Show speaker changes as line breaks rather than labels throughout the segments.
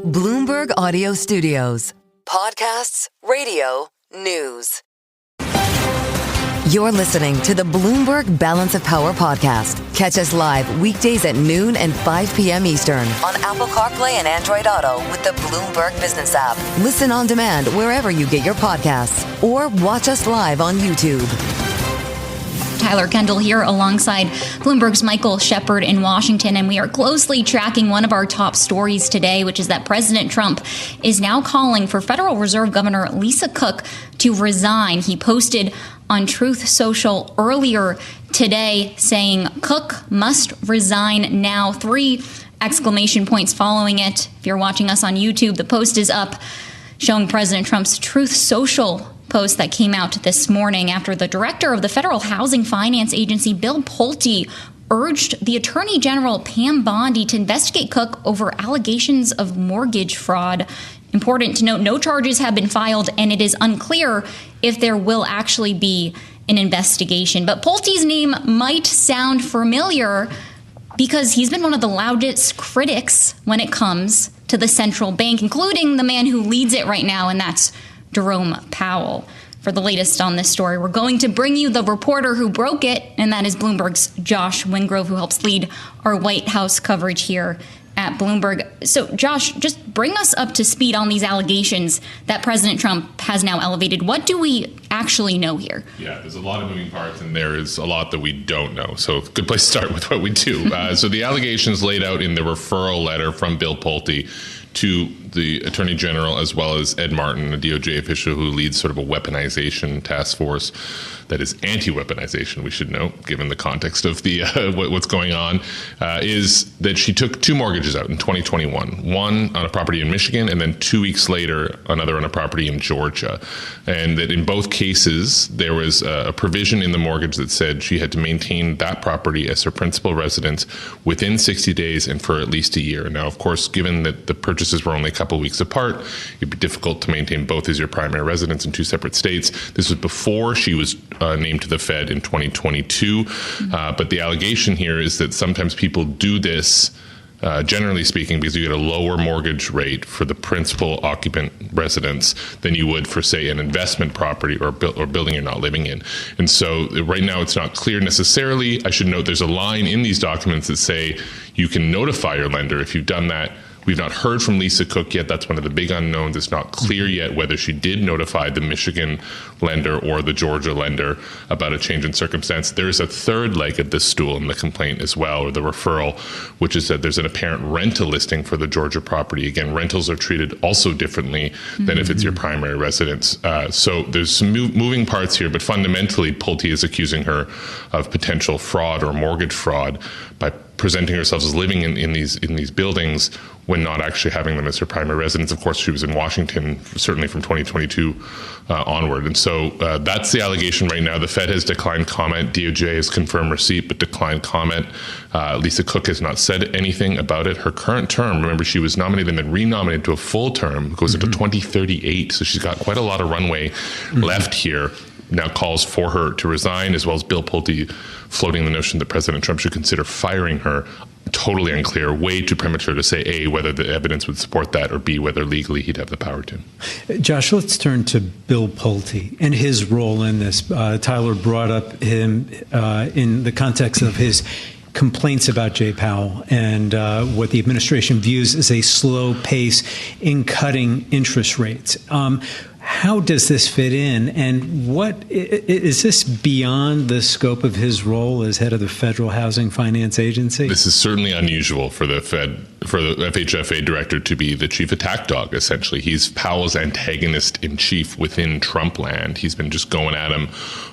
Bloomberg Audio Studios. Podcasts, radio, news. You're listening to the Bloomberg Balance of Power podcast. Catch us live weekdays at noon and 5 p.m. Eastern on Apple CarPlay and Android Auto with the Bloomberg Business app. Listen on demand wherever you get your podcasts or watch us live on YouTube.
Tyler Kendall here alongside Bloomberg's Michael Shepard in Washington, and we are closely tracking one of our top stories today, which is that President Trump is now calling for Federal Reserve Governor Lisa Cook to resign. He posted on Truth Social earlier today saying Cook must resign now. 3 exclamation points following it. If you're watching us on YouTube, the post is up showing President Trump's Truth Social post that came out this morning after the director of the Federal Housing Finance Agency, Bill Pulte, urged the Attorney General Pam Bondi to investigate Cook over allegations of mortgage fraud. Important to note, no charges have been filed, and it is unclear if there will actually be an investigation. But Pulte's name might sound familiar because he's been one of the loudest critics when it comes to the central bank, including the man who leads it right now, and that's Jerome Powell. For the latest on this story, we're going to bring you the reporter who broke it, and that is Bloomberg's Josh Wingrove, who helps lead our White House coverage here at Bloomberg. So, Josh, just bring us up to speed on these allegations that President Trump has now elevated. What do we actually know here?
Yeah, there's a lot of moving parts, and there is a lot that we don't know. So, good place to start with what we do. So, the allegations laid out in the referral letter from Bill Pulte to the Attorney General, as well as Ed Martin, a DOJ official who leads sort of a weaponization task force that is anti-weaponization, we should note, given the context of the what's going on, is that she took 2 mortgages out in 2021, one on a property in Michigan, and then 2 weeks later, another on a property in Georgia. And that in both cases, there was a provision in the mortgage that said she had to maintain that property as her principal residence within 60 days and for at least a year. Now, of course, given that the purchases were only a couple of weeks apart, it'd be difficult to maintain both as your primary residence in 2 separate states. This was before she was named to the Fed in 2022. But the allegation here is that sometimes people do this, generally speaking, because you get a lower mortgage rate for the principal occupant residence than you would for, say, an investment property or building you're not living in. And so right now it's not clear necessarily. I should note there's a line in these documents that say you can notify your lender if you've done that. We've not heard from Lisa Cook yet. That's one of the big unknowns. It's not clear yet whether she did notify the Michigan lender or the Georgia lender about a change in circumstance. There is a third leg of this stool in the complaint as well, or the referral, which is that there's an apparent rental listing for the Georgia property. Again, rentals are treated also differently than if it's your primary residence. So there's some moving parts here, but fundamentally, Pulte is accusing her of potential fraud or mortgage fraud by presenting herself as living in these buildings when not actually having them as her primary residence. Of course, she was in Washington, certainly from 2022 onward. And so that's the allegation right now. The Fed has declined comment. DOJ has confirmed receipt, but declined comment. Lisa Cook has not said anything about it. Her current term, remember, she was nominated and then renominated to a full term, goes into 2038. So she's got quite a lot of runway left here. Now calls for her to resign, as well as Bill Pulte floating the notion that President Trump should consider firing her. Totally unclear, way too premature to say, A, whether the evidence would support that, or B, whether legally he'd have the power to.
Josh, let's turn to Bill Pulte and his role in this. Tyler brought up him in the context of his complaints about Jay Powell and what the administration views as a slow pace in cutting interest rates. How does this fit in, and what is this beyond the scope of his role as head of the Federal Housing Finance Agency?
This is certainly unusual for the FHFA director to be the chief attack dog, essentially. He's Powell's antagonist in chief within Trump land. He's been just going at him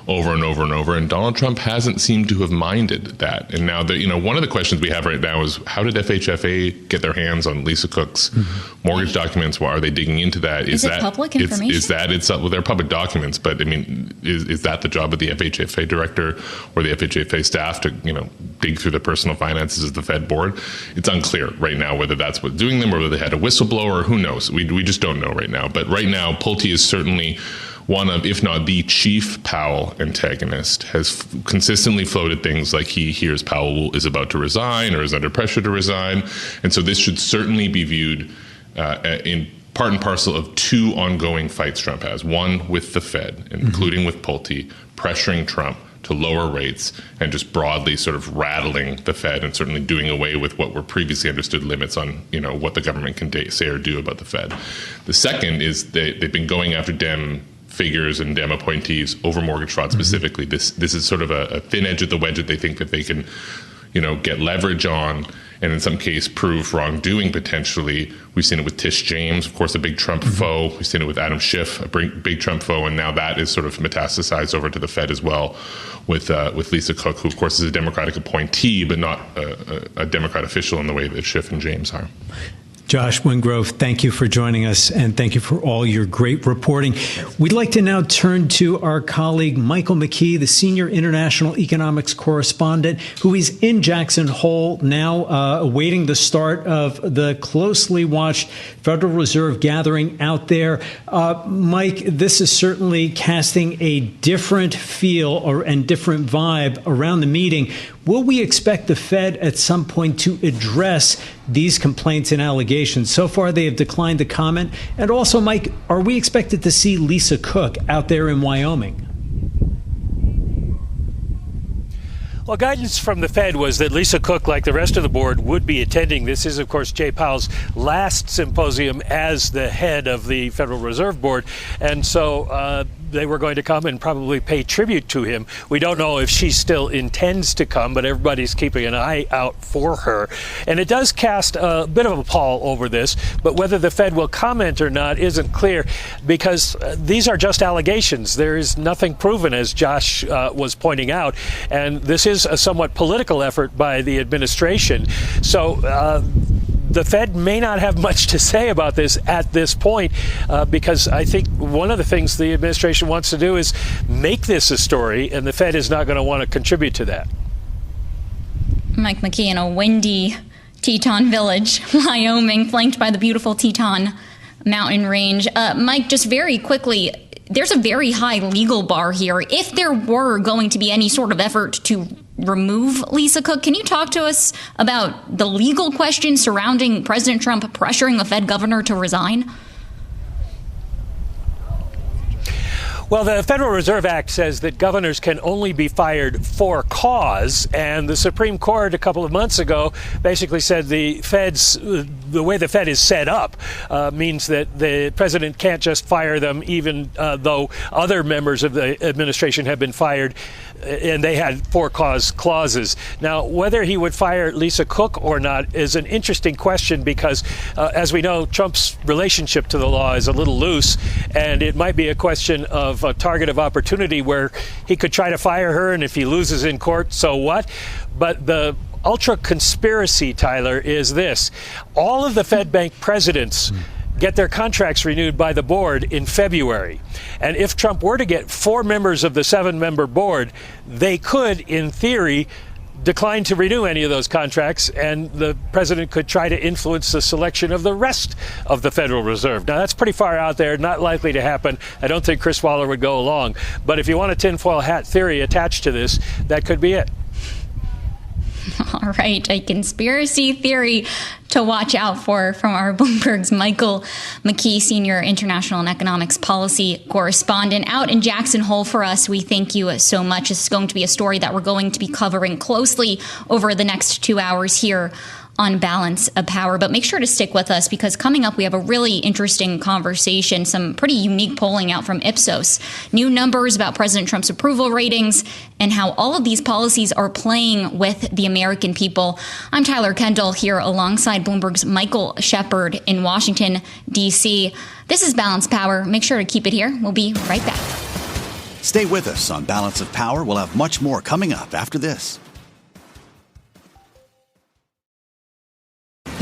over and over and over, and Donald Trump hasn't seemed to have minded that. And now, one of the questions we have right now is, how did FHFA get their hands on Lisa Cook's mortgage documents? Why are they digging into that?
Is it public information?
Well, they're public documents, but I mean, is that the job of the FHFA director or the FHFA staff to, dig through the personal finances of the Fed board? It's unclear right now whether that's what's doing them or whether they had a whistleblower. Who knows? We just don't know right now. But right now, Pulte is certainly one of, if not the chief Powell antagonist, has consistently floated things like he hears Powell is about to resign or is under pressure to resign. And so this should certainly be viewed in part and parcel of two ongoing fights Trump has. One with the Fed, including with Pulte, pressuring Trump to lower rates and just broadly sort of rattling the Fed and certainly doing away with what were previously understood limits on, what the government can say or do about the Fed. The second is they've been going after Dem figures and Dem appointees over mortgage fraud specifically. This is sort of a thin edge of the wedge that they think that they can, get leverage on and in some case prove wrongdoing potentially. We've seen it with Tish James, of course, a big Trump foe. We've seen it with Adam Schiff, a big Trump foe, and now that is sort of metastasized over to the Fed as well with Lisa Cook, who of course is a Democratic appointee, but not a Democrat official in the way that Schiff and James are.
Josh Wingrove, thank you for joining us, and thank you for all your great reporting. We'd like to now turn to our colleague Michael McKee, the senior international economics correspondent, who is in Jackson Hole now, awaiting the start of the closely watched Federal Reserve gathering out there. Mike, this is certainly casting a different feel and different vibe around the meeting. Will we expect the Fed at some point to address these complaints and allegations? So far, they have declined to comment. And also, Mike, are we expected to see Lisa Cook out there in Wyoming?
Well, guidance from the Fed was that Lisa Cook, like the rest of the board, would be attending. This is, of course, Jay Powell's last symposium as the head of the Federal Reserve Board. And so they were going to come and probably pay tribute to him. We don't know if she still intends to come, but everybody's keeping an eye out for her. And it does cast a bit of a pall over this, but whether the Fed will comment or not isn't clear because these are just allegations. There is nothing proven, as Josh was pointing out, and this is a somewhat political effort by the administration. So the Fed may not have much to say about this at this point because I think one of the things the administration wants to do is make this a story, and the Fed is not going to want to contribute to that.
Mike McKee in a windy Teton Village, Wyoming, flanked by the beautiful Teton mountain range. Mike, just very quickly, there's a very high legal bar here. If there were going to be any sort of effort to remove Lisa Cook, can you talk to us about the legal questions surrounding President Trump pressuring a Fed governor to resign?
Well, the Federal Reserve Act says that governors can only be fired for cause, and the Supreme Court a couple of months ago basically said the way the Fed is set up means that the president can't just fire them even though other members of the administration have been fired and they had for cause clauses. Now, whether he would fire Lisa Cook or not is an interesting question because, as we know, Trump's relationship to the law is a little loose, and it might be a question of a target of opportunity where he could try to fire her, and if he loses in court, so what? But the ultra conspiracy, Tyler, is this. All of the Fed bank presidents get their contracts renewed by the board in February. And if Trump were to get 4 members of the 7-member board, they could, in theory, decline to renew any of those contracts, and the president could try to influence the selection of the rest of the Federal Reserve. Now, that's pretty far out there, not likely to happen. I don't think Chris Waller would go along. But if you want a tinfoil hat theory attached to this, that could be it.
All right, a conspiracy theory to watch out for from our Bloomberg's Michael McKee, senior international and economics policy correspondent out in Jackson Hole for us. We thank you so much. This is going to be a story that we're going to be covering closely over the next 2 hours here on Balance of Power. But make sure to stick with us because coming up, we have a really interesting conversation, some pretty unique polling out from Ipsos, new numbers about President Trump's approval ratings, and how all of these policies are playing with the American people. I'm Tyler Kendall here alongside Bloomberg's Michael Shepard in Washington, D.C. This is Balance Power. Make sure to keep it here. We'll be right back.
Stay with us on Balance of Power. We'll have much more coming up after this.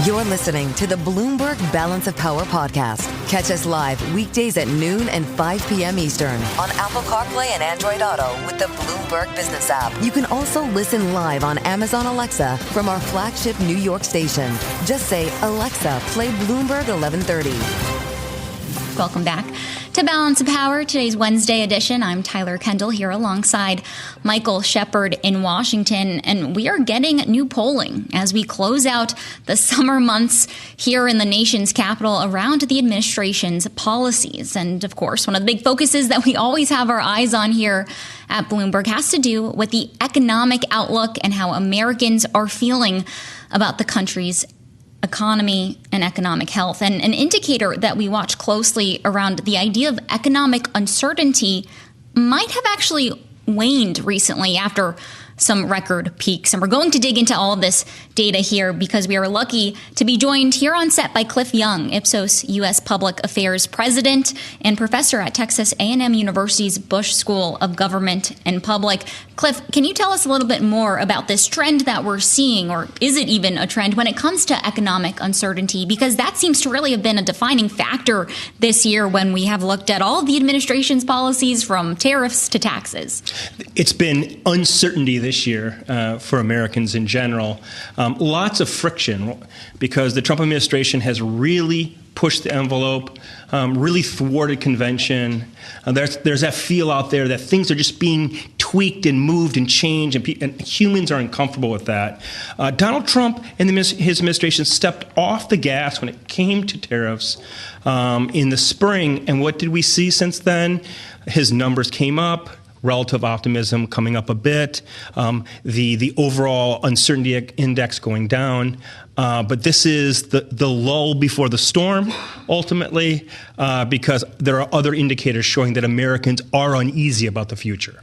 You're listening to the Bloomberg Balance of Power podcast. Catch us live weekdays at noon and 5 p.m. Eastern on Apple CarPlay and Android Auto with the Bloomberg Business app. You can also listen live on Amazon Alexa from our flagship New York station. Just say, Alexa, play Bloomberg 1130.
Welcome back to to Balance of Power, today's Wednesday edition. I'm Tyler Kendall here alongside Michael Shepard in Washington, and we are getting new polling as we close out the summer months here in the nation's capital around the administration's policies. And of course, one of the big focuses that we always have our eyes on here at Bloomberg has to do with the economic outlook and how Americans are feeling about the country's economy and economic health. And an indicator that we watch closely around the idea of economic uncertainty might have actually waned recently after some record peaks. And we're going to dig into all of this data here because we are lucky to be joined here on set by Cliff Young, Ipsos U.S. Public Affairs President and professor at Texas A&M University's Bush School of Government and Public. Cliff, can you tell us a little bit more about this trend that we're seeing, or is it even a trend when it comes to economic uncertainty? Because that seems to really have been a defining factor this year when we have looked at all of the administration's policies from tariffs to taxes.
It's been uncertainty this year for Americans in general. Lots of friction because the Trump administration has really pushed the envelope, really thwarted convention. There's that feel out there that things are just being tweaked and moved and changed, and humans are uncomfortable with that. Donald Trump and his administration stepped off the gas when it came to tariffs in the spring, and what did we see since then? His numbers came up. Relative optimism coming up a bit, the overall uncertainty index going down. But this is the lull before the storm, ultimately, because there are other indicators showing that Americans are uneasy about the future.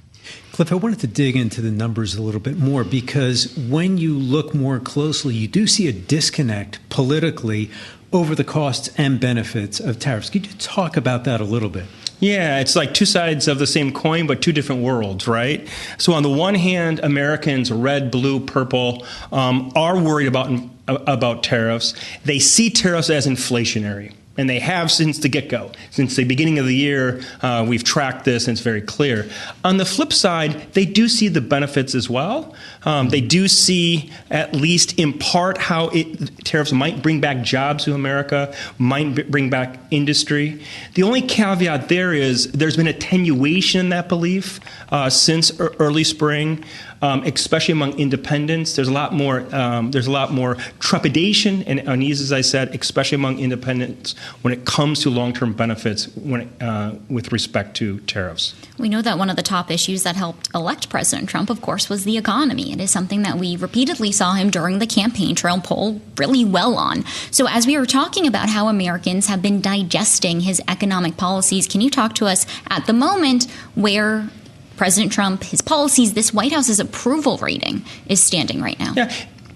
Cliff, I wanted to dig into the numbers a little bit more because when you look more closely, you do see a disconnect politically over the costs and benefits of tariffs. Could you talk about that a little bit?
Yeah, it's like two sides of the same coin, but two different worlds, right? So on the one hand, Americans, red, blue, purple, are worried about tariffs. They see tariffs as inflationary. And they have since the get-go. Since the beginning of the year, we've tracked this, and it's very clear. On the flip side, they do see the benefits as well. They do see, at least in part, how tariffs might bring back jobs to America, might bring back industry. The only caveat there is there's been attenuation in that belief since early spring. Especially among independents, there's a lot more trepidation and unease, as I said, especially among independents when it comes to long-term benefits with respect to tariffs.
We know that one of the top issues that helped elect President Trump, of course, was the economy. It is something that we repeatedly saw him during the campaign trail poll really well on. So as we were talking about how Americans have been digesting his economic policies, can you talk to us at the moment where President Trump, his policies, this White House's approval rating is standing right now?
Yeah.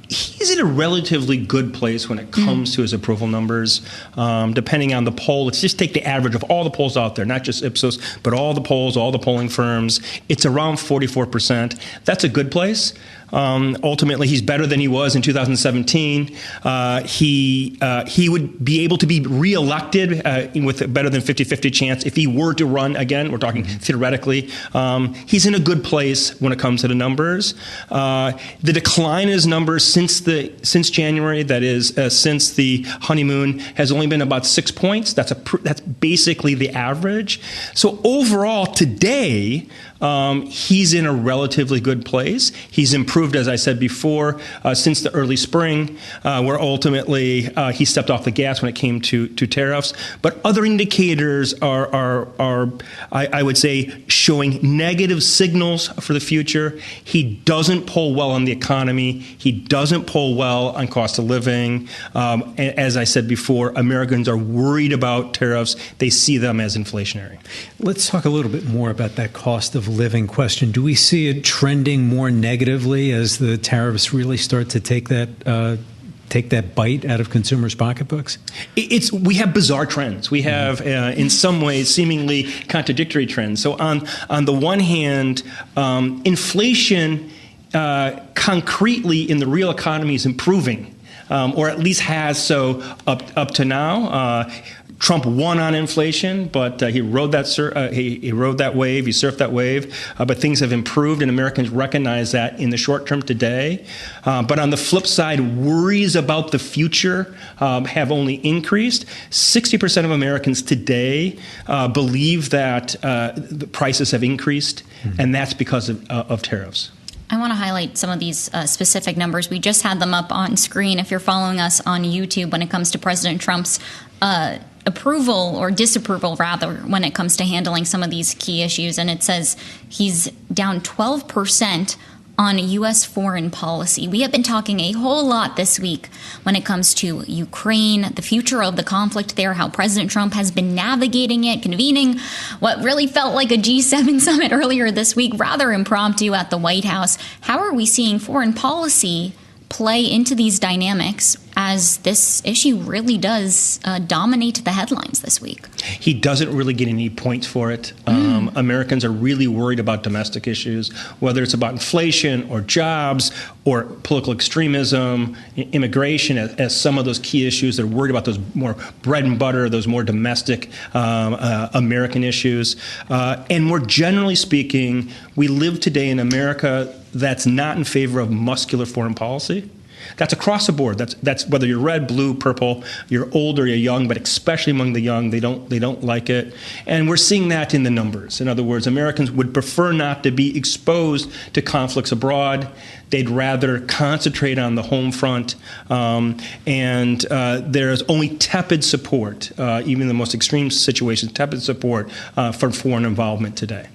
He's in a relatively good place when it comes to his approval numbers. Depending on the poll, let's just take the average of all the polls out there, not just Ipsos, but all the polls, all the polling firms. It's around 44%. That's a good place. Ultimately, he's better than he was in 2017. He would be able to be reelected with a better than 50-50 chance if he were to run again. We're talking theoretically. He's in a good place when it comes to the numbers. The decline in his numbers since January, that is, since the honeymoon, has only been about 6 points. That's basically the average. So overall, today, he's in a relatively good place. He's improved, as I said before, since the early spring, where ultimately he stepped off the gas when it came to tariffs. But other indicators are I would say, showing negative signals for the future. He doesn't poll well on the economy. He doesn't poll well on cost of living. As I said before, Americans are worried about tariffs. They see them as inflationary.
Let's talk a little bit more about that cost of living question. Do we see it trending more negatively as the tariffs really start to take that bite out of consumers' pocketbooks?
We have bizarre trends. We have, in some ways, seemingly contradictory trends. So on the one hand, inflation concretely in the real economy is improving, or at least has so up to now. Trump won on inflation, but he rode that wave. He surfed that wave. But things have improved, and Americans recognize that in the short term today. But on the flip side, worries about the future have only increased. 60% of Americans today believe that the prices have increased, and that's because of tariffs.
I want to highlight some of these specific numbers. We just had them up on screen. If you're following us on YouTube, when it comes to President Trump's approval or disapproval, rather, when it comes to handling some of these key issues. And it says he's down 12% on U.S. foreign policy. We have been talking a whole lot this week when it comes to Ukraine, the future of the conflict there, how President Trump has been navigating it, convening what really felt like a G7 summit earlier this week, rather impromptu at the White House. How are we seeing foreign policy play into these dynamics as this issue really does dominate the headlines this week?
He doesn't really get any points for it. Americans are really worried about domestic issues, whether it's about inflation or jobs or political extremism, immigration, as some of those key issues. They're worried about those more bread and butter, those more domestic American issues. And more generally speaking, we live today in America that's not in favor of muscular foreign policy. That's across the board. That's whether you're red, blue, purple, you're old or you're young, but especially among the young, they don't like it. And we're seeing that in the numbers. In other words, Americans would prefer not to be exposed to conflicts abroad. They'd rather concentrate on the home front. And there's only tepid support, even in the most extreme situations, tepid support for foreign involvement today.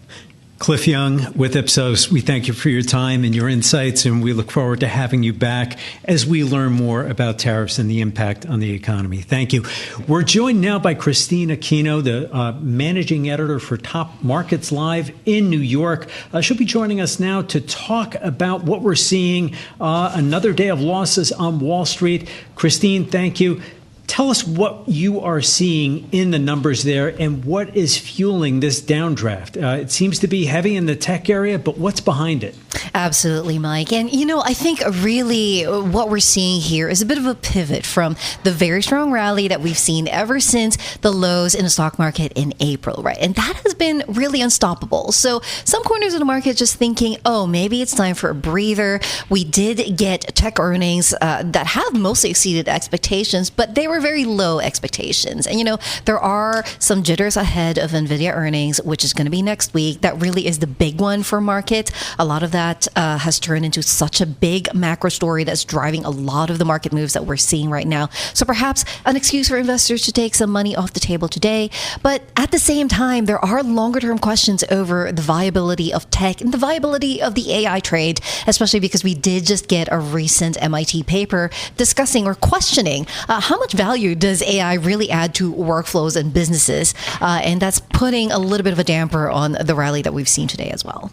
Cliff Young with Ipsos, we thank you for your time and your insights, and we look forward to having you back as we learn more about tariffs and the impact on the economy. Thank you. We're joined now by Christine Aquino, the managing editor for Top Markets Live in New York. She'll be joining us now to talk about what we're seeing, another day of losses on Wall Street. Christine, thank you. Tell us what you are seeing in the numbers there and what is fueling this downdraft. It seems to be heavy in the tech area, but what's behind it?
Absolutely, Mike. And, I think really what we're seeing here is a bit of a pivot from the very strong rally that we've seen ever since the lows in the stock market in April, right? And that has been really unstoppable. So some corners of the market just thinking, maybe it's time for a breather. We did get tech earnings that have mostly exceeded expectations, but they were very low expectations. And, there are some jitters ahead of NVIDIA earnings, which is going to be next week. That really is the big one for markets. A lot of that has turned into such a big macro story that's driving a lot of the market moves that we're seeing right now. So perhaps an excuse for investors to take some money off the table today. But at the same time, there are longer term questions over the viability of tech and the viability of the AI trade, especially because we did just get a recent MIT paper discussing or questioning how much value does AI really add to workflows and businesses? And that's putting a little bit of a damper on the rally that we've seen today as well.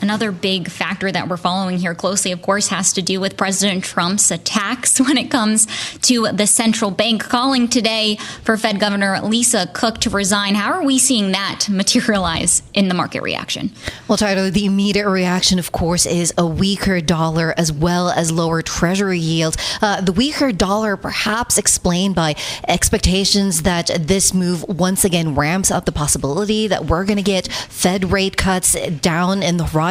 Another big factor that we're following here closely, of course, has to do with President Trump's attacks when it comes to the central bank, calling today for Fed Governor Lisa Cook to resign. How are we seeing that materialize in the market reaction?
Well, Tyler, the immediate reaction, of course, is a weaker dollar as well as lower Treasury yields. The weaker dollar perhaps explained by expectations that this move once again ramps up the possibility that we're going to get Fed rate cuts down in the horizon.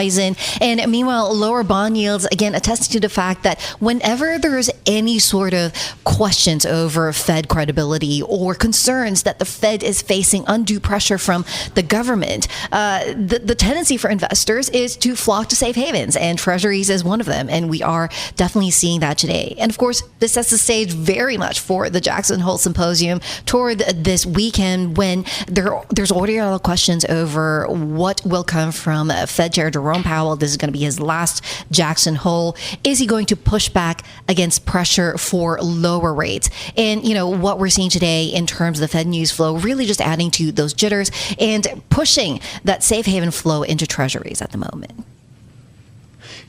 And meanwhile, lower bond yields, again, attesting to the fact that whenever there's any sort of questions over Fed credibility or concerns that the Fed is facing undue pressure from the government, the tendency for investors is to flock to safe havens, and Treasuries is one of them. And we are definitely seeing that today. And of course, this sets the stage very much for the Jackson Hole Symposium toward this weekend, when there's already a lot of questions over what will come from Fed Chair Jerome Powell. This is going to be his last Jackson Hole. Is he going to push back against pressure for lower rates? And, what we're seeing today in terms of the Fed news flow, really just adding to those jitters and pushing that safe haven flow into Treasuries at the moment.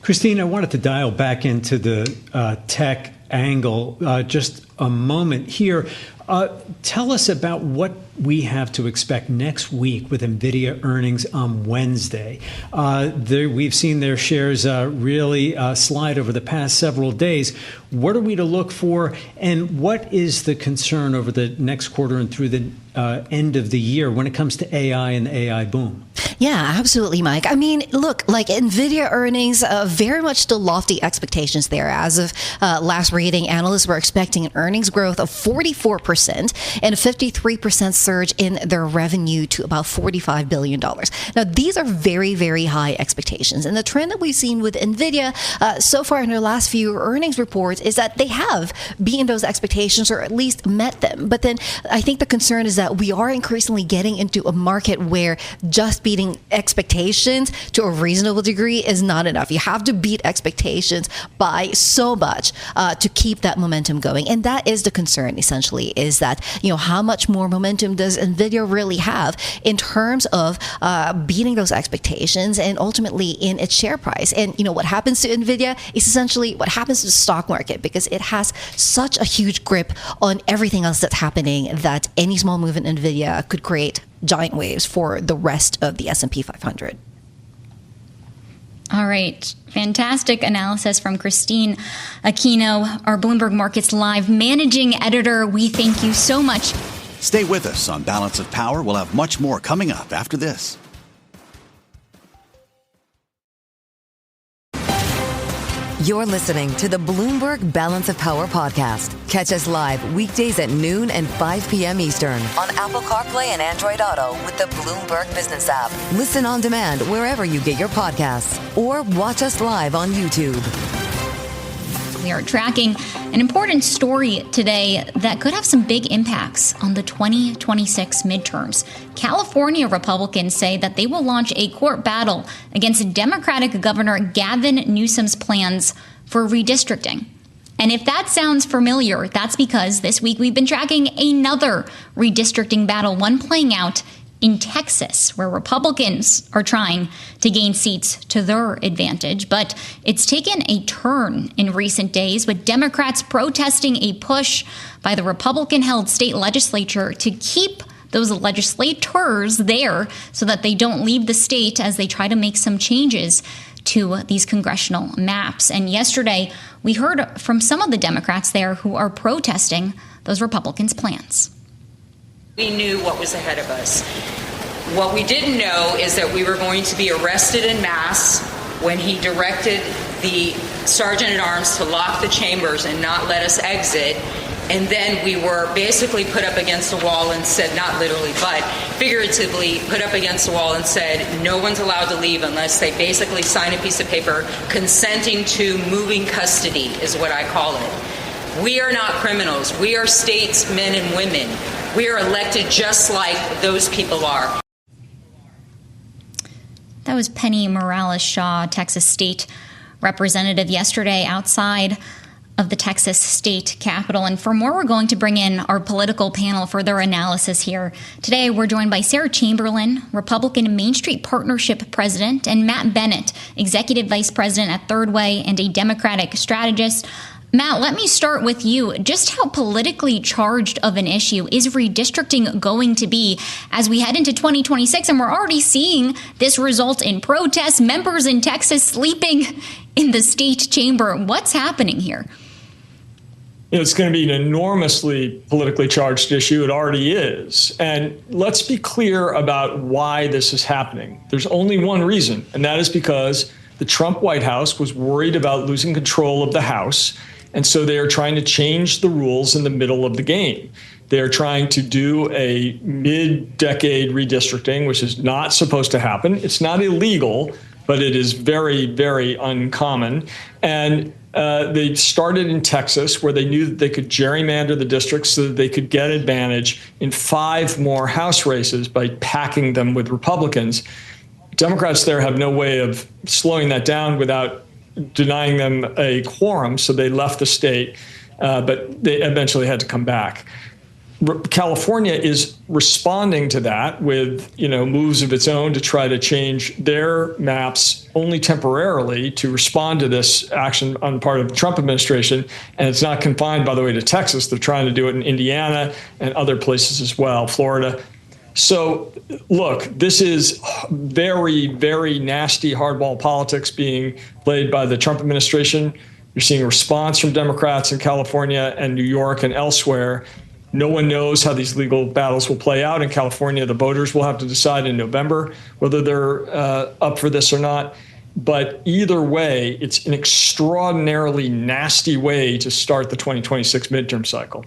Christine, I wanted to dial back into the tech angle just a moment here. Tell us about what we have to expect next week with NVIDIA earnings on Wednesday. We've seen their shares really slide over the past several days. What are we to look for, and what is the concern over the next quarter and through the end of the year when it comes to AI and the AI boom?
Yeah, absolutely, Mike. I mean, look, like NVIDIA earnings, very much still lofty expectations there. As of last reading, analysts were expecting an earnings growth of 44% and a 53% surge in their revenue to about $45 billion. Now, these are very, very high expectations. And the trend that we've seen with NVIDIA so far in their last few earnings reports is that they have beaten those expectations or at least met them. But then I think the concern is that we are increasingly getting into a market where just beating expectations to a reasonable degree is not enough. You have to beat expectations by so much to keep that momentum going. And that is the concern, essentially, is that, how much more momentum does NVIDIA really have in terms of beating those expectations and ultimately in its share price? And, what happens to NVIDIA is essentially what happens to the stock market, because it has such a huge grip on everything else that's happening that any small move in NVIDIA could create giant waves for the rest of the S&P 500.
All right. Fantastic analysis from Christine Aquino, our Bloomberg Markets Live managing editor. We thank you so much.
Stay with us on Balance of Power. We'll have much more coming up after this.
You're listening to the Bloomberg Balance of Power podcast. Catch us live weekdays at noon and 5 p.m. Eastern on Apple CarPlay and Android Auto with the Bloomberg Business app. Listen on demand wherever you get your podcasts or watch us live on YouTube.
We are tracking an important story today that could have some big impacts on the 2026 midterms. California Republicans say that they will launch a court battle against Democratic Governor Gavin Newsom's plans for redistricting. And if that sounds familiar, that's because this week we've been tracking another redistricting battle, one playing out in Texas, where Republicans are trying to gain seats to their advantage. But it's taken a turn in recent days, with Democrats protesting a push by the Republican-held state legislature to keep those legislators there so that they don't leave the state as they try to make some changes to these congressional maps. And yesterday, we heard from some of the Democrats there who are protesting those Republicans' plans.
We knew what was ahead of us. What we didn't know is that we were going to be arrested en masse when he directed the sergeant-at-arms to lock the chambers and not let us exit. And then we were basically put up against the wall and said, not literally, but figuratively put up against the wall and said, no one's allowed to leave unless they basically sign a piece of paper consenting to moving custody, is what I call it. We are not criminals. We are statesmen and women. We are elected just like those people are.
That was Penny Morales-Shaw, Texas State Representative, yesterday outside of the Texas State Capitol. And for more, we're going to bring in our political panel for their analysis here. Today, we're joined by Sarah Chamberlain, Republican Main Street Partnership President, and Matt Bennett, Executive Vice President at Third Way and a Democratic strategist. Matt, let me start with you. Just how politically charged of an issue is redistricting going to be as we head into 2026? And we're already seeing this result in protests, members in Texas sleeping in the state chamber. What's happening here?
It's going to be an enormously politically charged issue. It already is. And let's be clear about why this is happening. There's only one reason, and that is because the Trump White House was worried about losing control of the House. And so they are trying to change the rules in the middle of the game. They're trying to do a mid-decade redistricting, which is not supposed to happen. It's not illegal, but it is very, very uncommon. And they started in Texas, where they knew that they could gerrymander the districts so that they could get advantage in 5 more House races by packing them with Republicans. Democrats there have no way of slowing that down without denying them a quorum, so they left the state, but they eventually had to come back. California is responding to that with, moves of its own to try to change their maps only temporarily to respond to this action on the part of the Trump administration. And it's not confined, by the way, to Texas. They're trying to do it in Indiana and other places as well, Florida. So, look, this is very, very nasty hardball politics being played by the Trump administration. You're seeing a response from Democrats in California and New York and elsewhere. No one knows how these legal battles will play out in California. The voters will have to decide in November whether they're up for this or not. But either way, it's an extraordinarily nasty way to start the 2026 midterm cycle.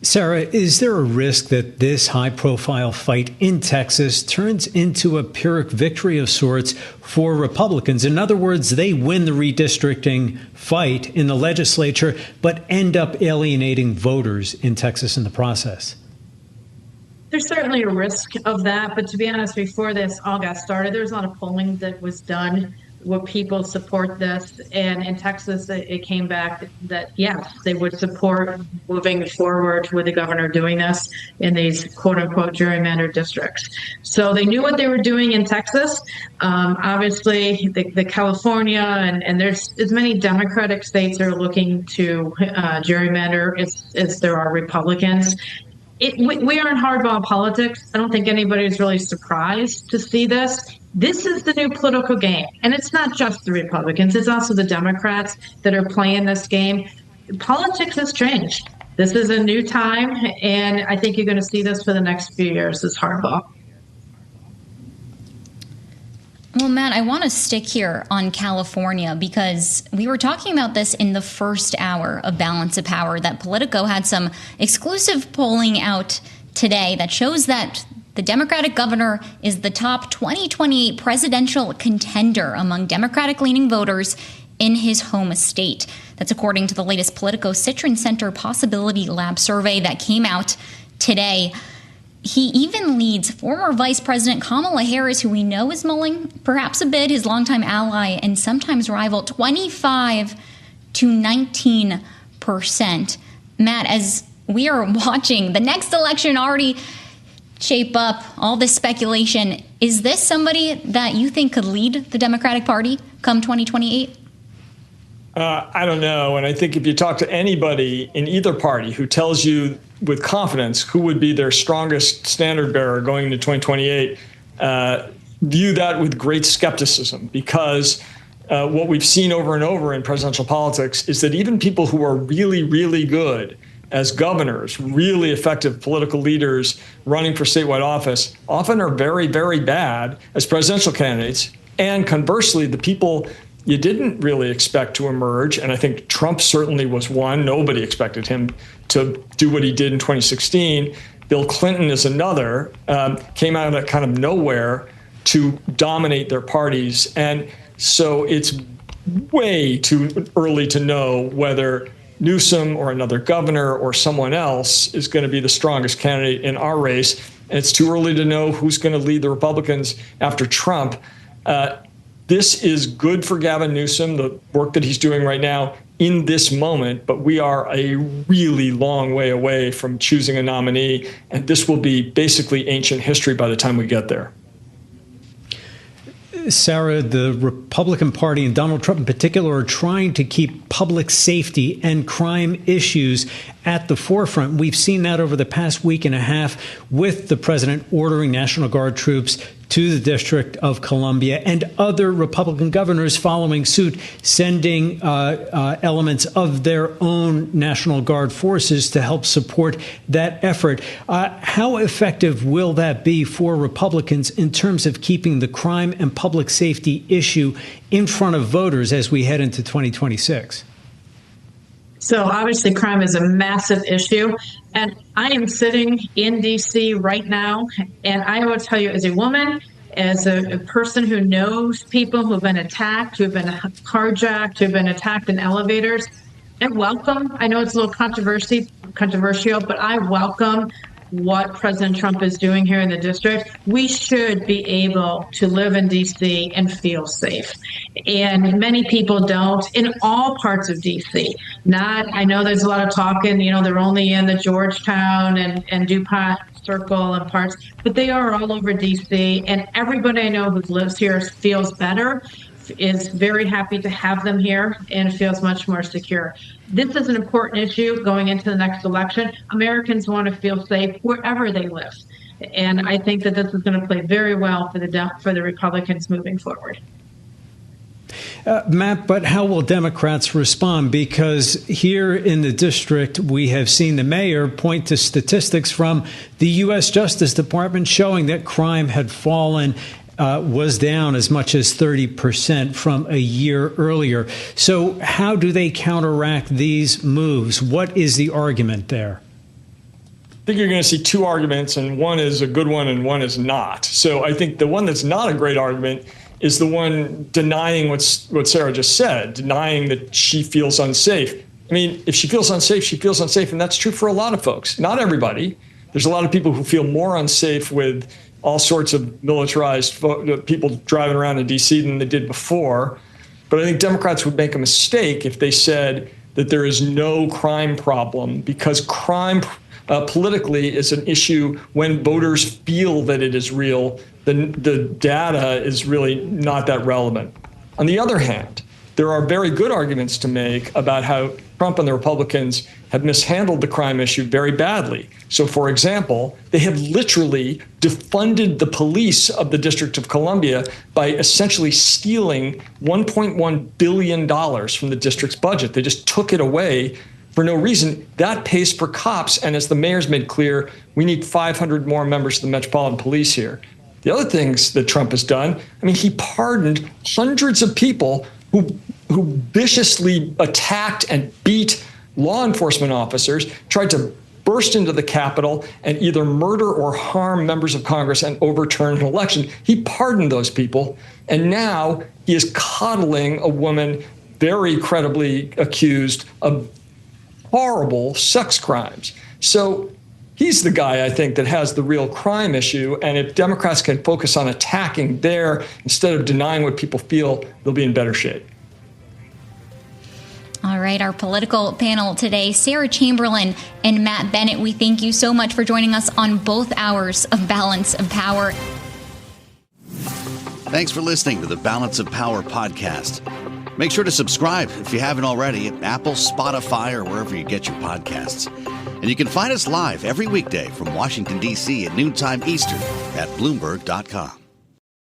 Sarah, is there a risk that this high-profile fight in Texas turns into a Pyrrhic victory of sorts for Republicans? In other words, they win the redistricting fight in the legislature, but end up alienating voters in Texas in the process.
There's certainly a risk of that. But to be honest, before this all got started, there was a lot of polling that was done where people support this. And in Texas, it came back that, yes, they would support moving forward with the governor doing this in these quote unquote gerrymandered districts. So they knew what they were doing in Texas. Obviously, the California and there's as many Democratic states are looking to gerrymander as there are Republicans. We are in hardball politics. I don't think anybody's really surprised to see this. This is the new political game. And it's not just the Republicans. It's also the Democrats that are playing this game. Politics has changed. This is a new time. And I think you're going to see this for the next few years, this hardball.
Well, Matt, I want to stick here on California because we were talking about this in the first hour of Balance of Power, that Politico had some exclusive polling out today that shows that the Democratic governor is the top 2028 presidential contender among Democratic-leaning voters in his home state. That's according to the latest Politico Citron Center Possibility Lab survey that came out today. He even leads former Vice President Kamala Harris, who we know is mulling perhaps a bid, his longtime ally and sometimes rival, 25 to 19%. Matt, as we are watching the next election already shape up, all this speculation, is this somebody that you think could lead the Democratic Party come 2028?
I don't know. And I think if you talk to anybody in either party who tells you with confidence who would be their strongest standard bearer going into 2028, view that with great skepticism, because what we've seen over and over in presidential politics is that even people who are really, really good as governors, really effective political leaders running for statewide office, often are very, very bad as presidential candidates. And conversely, the people you didn't really expect to emerge, and I think Trump certainly was one. Nobody expected him to do what he did in 2016. Bill Clinton is another, came out of kind of nowhere to dominate their parties. And so it's way too early to know whether Newsom or another governor or someone else is going to be the strongest candidate in our race. And it's too early to know who's going to lead the Republicans after Trump. This is good for Gavin Newsom, the work that he's doing right now in this moment, but we are a really long way away from choosing a nominee, and this will be basically ancient history by the time we get there.
Sarah, the Republican Party and Donald Trump in particular are trying to keep public safety and crime issues at the forefront. We've seen that over the past week and a half with the president ordering National Guard troops to the District of Columbia and other Republican governors following suit, sending elements of their own National Guard forces to help support that effort. How effective will that be for Republicans in terms of keeping the crime and public safety issue in front of voters as we head into 2026?
So obviously crime is a massive issue. And I am sitting in D.C. right now. And I will tell you, as a woman, as a person who knows people who have been attacked, who have been carjacked, who have been attacked in elevators, I welcome, I know it's a little controversial, but I welcome what President Trump is doing here in the district, we should be able to live in D.C. and feel safe. And many people don't in all parts of D.C. I know there's a lot of talking, they're only in the Georgetown and DuPont circle and parts, but they are all over D.C. And everybody I know who lives here feels better, is very happy to have them here, and feels much more secure. This is an important issue going into the next election. Americans want to feel safe wherever they live. And I think that this is going to play very well for the Republicans moving forward.
Matt, but how will Democrats respond? Because here in the district, we have seen the mayor point to statistics from the U.S. Justice Department showing that crime had fallen, was down as much as 30% from a year earlier. So how do they counteract these moves? What is the argument there?
I think you're going to see two arguments, and one is a good one and one is not. So I think the one that's not a great argument is the one denying what Sarah just said, denying that she feels unsafe. I mean, if she feels unsafe, she feels unsafe, and that's true for a lot of folks. Not everybody. There's a lot of people who feel more unsafe with all sorts of militarized people driving around in D.C. than they did before. But I think Democrats would make a mistake if they said that there is no crime problem, because crime politically is an issue when voters feel that it is real. The data is really not that relevant. On the other hand, there are very good arguments to make about how Trump and the Republicans have mishandled the crime issue very badly. So, for example, they have literally defunded the police of the District of Columbia by essentially stealing $1.1 billion from the district's budget. They just took it away for no reason. That pays for cops. And as the mayor's made clear, we need 500 more members of the Metropolitan Police here. The other things that Trump has done, I mean, he pardoned hundreds of people who viciously attacked and beat law enforcement officers, tried to burst into the Capitol and either murder or harm members of Congress and overturn an election. He pardoned those people. And now he is coddling a woman very credibly accused of horrible sex crimes. So he's the guy, I think, that has the real crime issue. And if Democrats can focus on attacking there instead of denying what people feel, they'll be in better shape.
All right, our political panel today, Sarah Chamberlain and Matt Bennett, we thank you so much for joining us on both hours of Balance of Power.
Thanks for listening to the Balance of Power podcast. Make sure to subscribe if you haven't already at Apple, Spotify, or wherever you get your podcasts. And you can find us live every weekday from Washington, D.C. at noontime Eastern at Bloomberg.com.